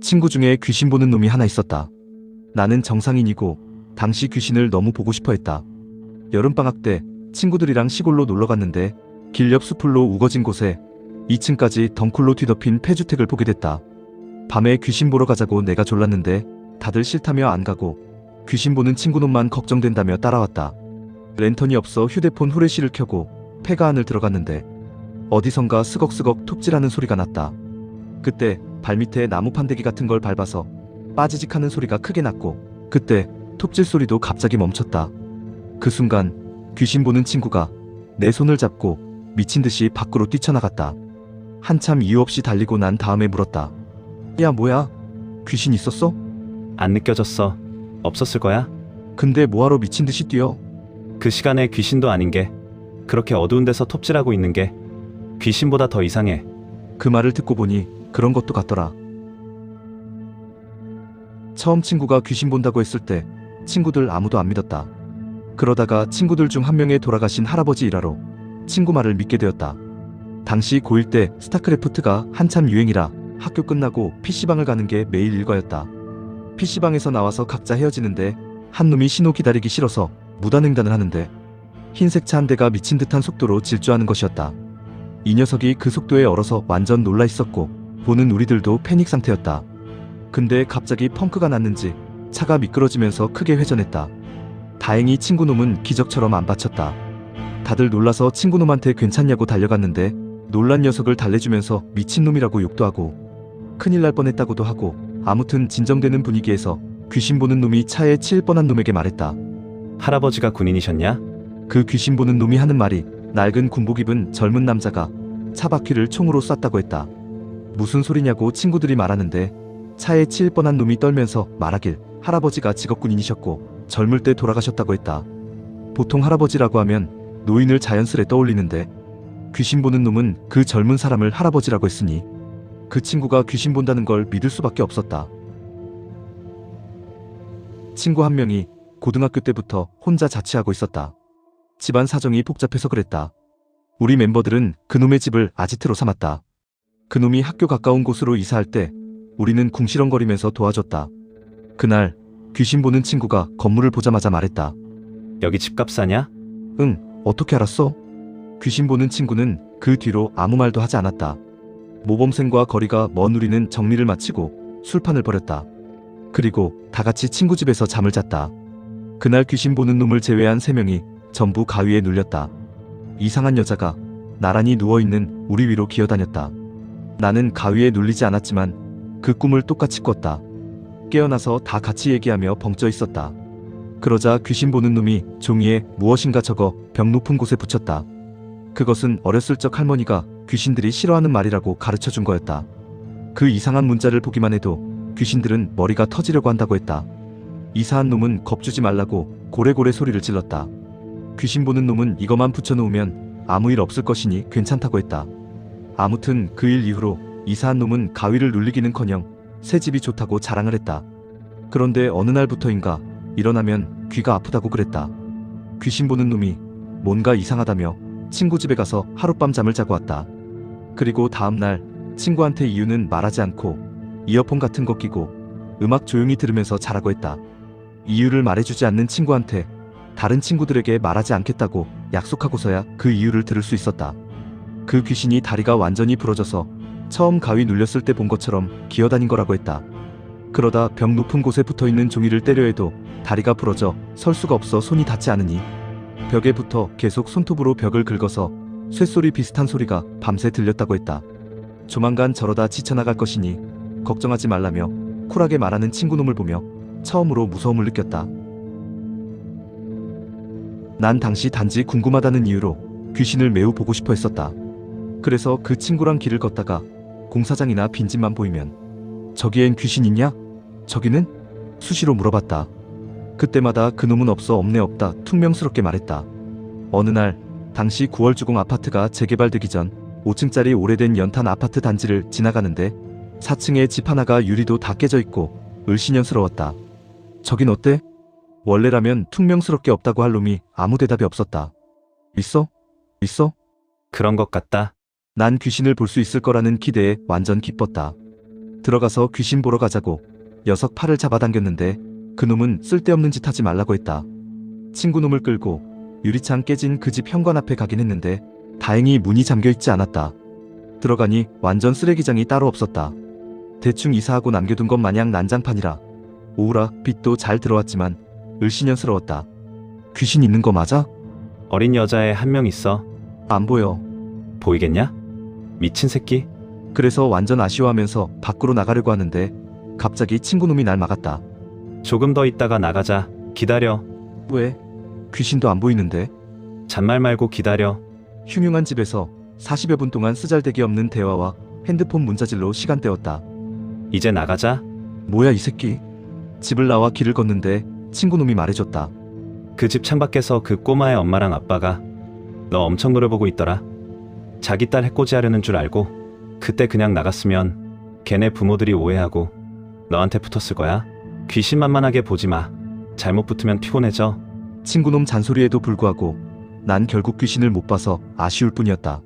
친구 중에 귀신 보는 놈이 하나 있었다. 나는 정상인이고 당시 귀신을 너무 보고 싶어 했다. 여름방학 때 친구들이랑 시골로 놀러 갔는데 길 옆 수풀로 우거진 곳에 2층까지 덩쿨로 뒤덮인 폐주택을 보게 됐다. 밤에 귀신 보러 가자고 내가 졸랐는데 다들 싫다며 안 가고 귀신 보는 친구놈만 걱정된다며 따라왔다. 랜턴이 없어 휴대폰 후레쉬를 켜고 폐가 안을 들어갔는데 어디선가 스걱스걱 톱질하는 소리가 났다. 그때 발밑에 나무 판대기 같은 걸 밟아서 빠지직하는 소리가 크게 났고 그때 톱질 소리도 갑자기 멈췄다. 그 순간 귀신 보는 친구가 내 손을 잡고 미친 듯이 밖으로 뛰쳐나갔다. 한참 이유 없이 달리고 난 다음에 물었다. 야 뭐야? 귀신 있었어? 안 느껴졌어. 없었을 거야? 근데 뭐하러 미친 듯이 뛰어? 그 시간에 귀신도 아닌 게 그렇게 어두운 데서 톱질하고 있는 게 귀신보다 더 이상해. 그 말을 듣고 보니 그런 것도 같더라. 처음 친구가 귀신 본다고 했을 때 친구들 아무도 안 믿었다. 그러다가 친구들 중 한 명의 돌아가신 할아버지 일화로 친구 말을 믿게 되었다. 당시 고1 때 스타크래프트가 한참 유행이라 학교 끝나고 PC방을 가는 게 매일 일과였다. PC방에서 나와서 각자 헤어지는데 한 놈이 신호 기다리기 싫어서 무단횡단을 하는데 흰색 차 한 대가 미친 듯한 속도로 질주하는 것이었다. 이 녀석이 그 속도에 얼어서 완전 놀라 있었고 보는 우리들도 패닉 상태였다. 근데 갑자기 펑크가 났는지 차가 미끄러지면서 크게 회전했다. 다행히 친구놈은 기적처럼 안 다쳤다. 다들 놀라서 친구놈한테 괜찮냐고 달려갔는데 놀란 녀석을 달래주면서 미친놈이라고 욕도 하고 큰일 날 뻔했다고도 하고 아무튼 진정되는 분위기에서 귀신 보는 놈이 차에 치일 뻔한 놈에게 말했다. 할아버지가 군인이셨냐? 그 귀신 보는 놈이 하는 말이 낡은 군복 입은 젊은 남자가 차 바퀴를 총으로 쐈다고 했다. 무슨 소리냐고 친구들이 말하는데 차에 치일 뻔한 놈이 떨면서 말하길 할아버지가 직업군인이셨고 젊을 때 돌아가셨다고 했다. 보통 할아버지라고 하면 노인을 자연스레 떠올리는데 귀신 보는 놈은 그 젊은 사람을 할아버지라고 했으니 그 친구가 귀신 본다는 걸 믿을 수밖에 없었다. 친구 한 명이 고등학교 때부터 혼자 자취하고 있었다. 집안 사정이 복잡해서 그랬다. 우리 멤버들은 그놈의 집을 아지트로 삼았다. 그놈이 학교 가까운 곳으로 이사할 때 우리는 궁시렁거리면서 도와줬다. 그날 귀신 보는 친구가 건물을 보자마자 말했다. 여기 집값 싸냐? 응, 어떻게 알았어? 귀신 보는 친구는 그 뒤로 아무 말도 하지 않았다. 모범생과 거리가 먼 우리는 정리를 마치고 술판을 벌였다. 그리고 다같이 친구 집에서 잠을 잤다. 그날 귀신 보는 놈을 제외한 3명이 전부 가위에 눌렸다. 이상한 여자가 나란히 누워있는 우리 위로 기어다녔다. 나는 가위에 눌리지 않았지만 그 꿈을 똑같이 꿨다. 깨어나서 다 같이 얘기하며 벙쪄 있었다. 그러자 귀신 보는 놈이 종이에 무엇인가 적어 벽 높은 곳에 붙였다. 그것은 어렸을 적 할머니가 귀신들이 싫어하는 말이라고 가르쳐준 거였다. 그 이상한 문자를 보기만 해도 귀신들은 머리가 터지려고 한다고 했다. 이사한 놈은 겁주지 말라고 고래고래 소리를 질렀다. 귀신 보는 놈은 이것만 붙여놓으면 아무 일 없을 것이니 괜찮다고 했다. 아무튼 그 일 이후로 이사한 놈은 가위를 눌리기는커녕 새 집이 좋다고 자랑을 했다. 그런데 어느 날부터인가 일어나면 귀가 아프다고 그랬다. 귀신 보는 놈이 뭔가 이상하다며 친구 집에 가서 하룻밤 잠을 자고 왔다. 그리고 다음날 친구한테 이유는 말하지 않고 이어폰 같은 거 끼고 음악 조용히 들으면서 자라고 했다. 이유를 말해주지 않는 친구한테 다른 친구들에게 말하지 않겠다고 약속하고서야 그 이유를 들을 수 있었다. 그 귀신이 다리가 완전히 부러져서 처음 가위 눌렸을 때 본 것처럼 기어다닌 거라고 했다. 그러다 벽 높은 곳에 붙어있는 종이를 때려 해도 다리가 부러져 설 수가 없어 손이 닿지 않으니 벽에 붙어 계속 손톱으로 벽을 긁어서 쇳소리 비슷한 소리가 밤새 들렸다고 했다. 조만간 저러다 지쳐나갈 것이니 걱정하지 말라며 쿨하게 말하는 친구놈을 보며 처음으로 무서움을 느꼈다. 난 당시 단지 궁금하다는 이유로 귀신을 매우 보고 싶어 했었다. 그래서 그 친구랑 길을 걷다가 공사장이나 빈집만 보이면 저기엔 귀신 있냐? 저기는? 수시로 물어봤다. 그때마다 그놈은 없어 없네 없다 퉁명스럽게 말했다. 어느 날 당시 9월 주공 아파트가 재개발되기 전 5층짜리 오래된 연탄 아파트 단지를 지나가는데 4층에 집 하나가 유리도 다 깨져 있고 을씨년스러웠다. 저긴 어때? 원래라면 퉁명스럽게 없다고 할 놈이 아무 대답이 없었다. 있어? 있어? 그런 것 같다. 난 귀신을 볼 수 있을 거라는 기대에 완전 기뻤다. 들어가서 귀신 보러 가자고 녀석 팔을 잡아당겼는데 그놈은 쓸데없는 짓 하지 말라고 했다. 친구놈을 끌고 유리창 깨진 그 집 현관 앞에 가긴 했는데 다행히 문이 잠겨있지 않았다. 들어가니 완전 쓰레기장이 따로 없었다. 대충 이사하고 남겨둔 것 마냥 난장판이라 오우라 빛도 잘 들어왔지만 을씨년스러웠다. 귀신 있는 거 맞아? 어린 여자애 한 명 있어. 안 보여. 보이겠냐? 미친 새끼. 그래서 완전 아쉬워하면서 밖으로 나가려고 하는데 갑자기 친구놈이 날 막았다. 조금 더 있다가 나가자. 기다려. 왜? 귀신도 안 보이는데? 잔말 말고 기다려. 흉흉한 집에서 40여 분 동안 쓰잘데기 없는 대화와 핸드폰 문자질로 시간 때웠다. 이제 나가자. 뭐야 이 새끼. 집을 나와 길을 걷는데 친구놈이 말해줬다. 그 집 창밖에서 그 꼬마의 엄마랑 아빠가 너 엄청 노려보고 있더라. 자기 딸 해코지 하려는 줄 알고 그때 그냥 나갔으면 걔네 부모들이 오해하고 너한테 붙었을 거야. 귀신만만하게 보지 마. 잘못 붙으면 피곤해져. 친구놈 잔소리에도 불구하고 난 결국 귀신을 못 봐서 아쉬울 뿐이었다.